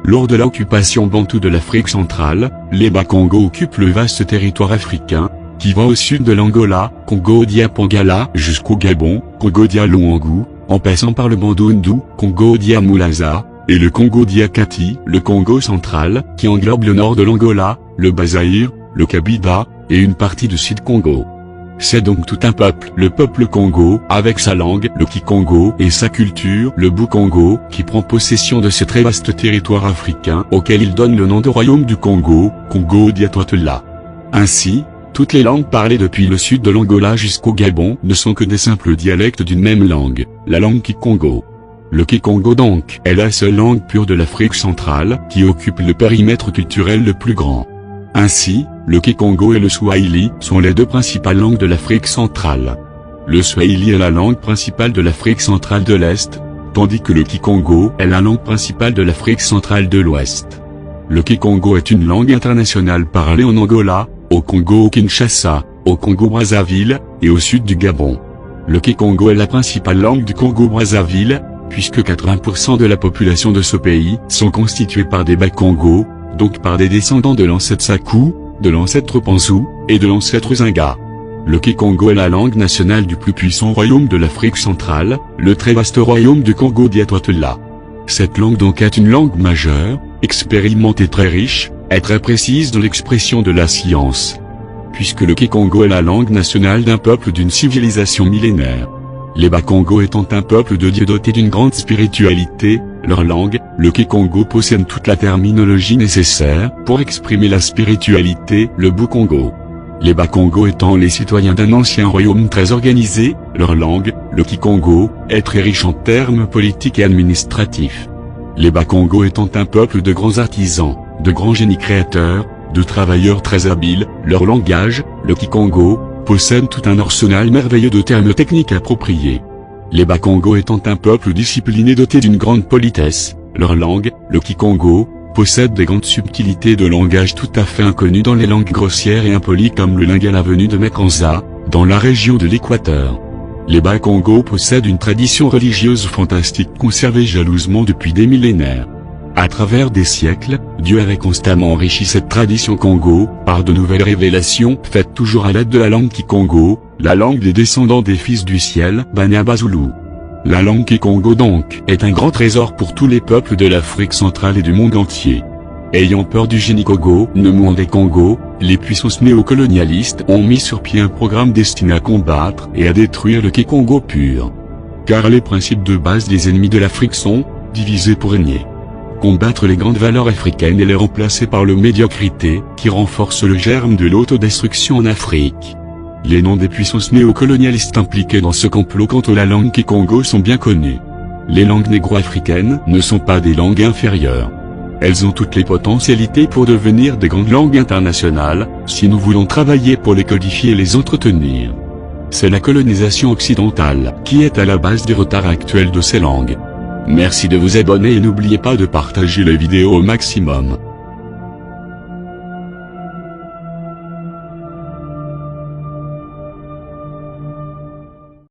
Lors de l'occupation bantoue de l'Afrique centrale, les Bas-Congo occupent le vaste territoire africain, qui va au sud de l'Angola, Congo-Dia-Pangala, jusqu'au Gabon, Congo-Dia-Luangu, en passant par le Bandundu, Congo-Dia-Moulaza, et le Congo-Dia-Kati, le Congo central, qui englobe le nord de l'Angola, le Bas-Zaïre, le Kabila, et une partie du Sud-Congo. C'est donc tout un peuple, le peuple Congo, avec sa langue, le Kikongo, et sa culture, le Boukongo, qui prend possession de ce très vaste territoire africain, auquel il donne le nom de royaume du Congo, Congo-Dia-Twatela. Ainsi, toutes les langues parlées depuis le sud de l'Angola jusqu'au Gabon ne sont que des simples dialectes d'une même langue, la langue Kikongo. Le Kikongo donc est la seule langue pure de l'Afrique centrale, qui occupe le périmètre culturel le plus grand. Ainsi, le Kikongo et le Swahili sont les deux principales langues de l'Afrique centrale. Le Swahili est la langue principale de l'Afrique centrale de l'Est, tandis que le Kikongo est la langue principale de l'Afrique centrale de l'Ouest. Le Kikongo est une langue internationale parlée en Angola, au Congo-Kinshasa, au Congo-Brazzaville, et au sud du Gabon. Le Kikongo est la principale langue du Congo-Brazzaville, puisque 80% de la population de ce pays sont constitués par des Bas-Congo, donc par des descendants de l'ancêtre Sakou, de l'ancêtre Panzou, et de l'ancêtre Zinga. Le Kikongo est la langue nationale du plus puissant royaume de l'Afrique centrale, le très vaste royaume du Congo-Dia-Twatela. Cette langue donc est une langue majeure, expérimentée, très riche, et très précise dans l'expression de la science. Puisque le Kikongo est la langue nationale d'un peuple d'une civilisation millénaire. Les Bas-Congo étant un peuple de dieux doté d'une grande spiritualité, leur langue, le Kikongo, possède toute la terminologie nécessaire pour exprimer la spiritualité, le Boukongo. Les Bas-Congo étant les citoyens d'un ancien royaume très organisé, leur langue, le Kikongo, est très riche en termes politiques et administratifs. Les Bas-Congo étant un peuple de grands artisans, de grands génies créateurs, de travailleurs très habiles, leur langage, le Kikongo, possède tout un arsenal merveilleux de termes techniques appropriés. Les Bas-Congo étant un peuple discipliné doté d'une grande politesse, leur langue, le Kikongo, possède des grandes subtilités de langage tout à fait inconnues dans les langues grossières et impolies comme le lingala venu de Mekanza, dans la région de l'Équateur. Les Bas-Congo possèdent une tradition religieuse fantastique conservée jalousement depuis des millénaires. À travers des siècles, Dieu avait constamment enrichi cette tradition Congo, par de nouvelles révélations faites toujours à l'aide de la langue Kikongo, la langue des descendants des fils du ciel, Banyabazulu. La langue Kikongo donc, est un grand trésor pour tous les peuples de l'Afrique centrale et du monde entier. Ayant peur du génie Congo, Nemwanda et Congo, les puissances néocolonialistes ont mis sur pied un programme destiné à combattre et à détruire le Kikongo pur. Car les principes de base des ennemis de l'Afrique sont, diviser pour régner. Combattre les grandes valeurs africaines et les remplacer par le médiocrité, qui renforce le germe de l'autodestruction en Afrique. Les noms des puissances néocolonialistes impliquées dans ce complot quant à la langue Kikongo sont bien connus. Les langues négro-africaines ne sont pas des langues inférieures. Elles ont toutes les potentialités pour devenir des grandes langues internationales, si nous voulons travailler pour les codifier et les entretenir. C'est la colonisation occidentale qui est à la base du retard actuel de ces langues. Merci de vous abonner et n'oubliez pas de partager la vidéo au maximum.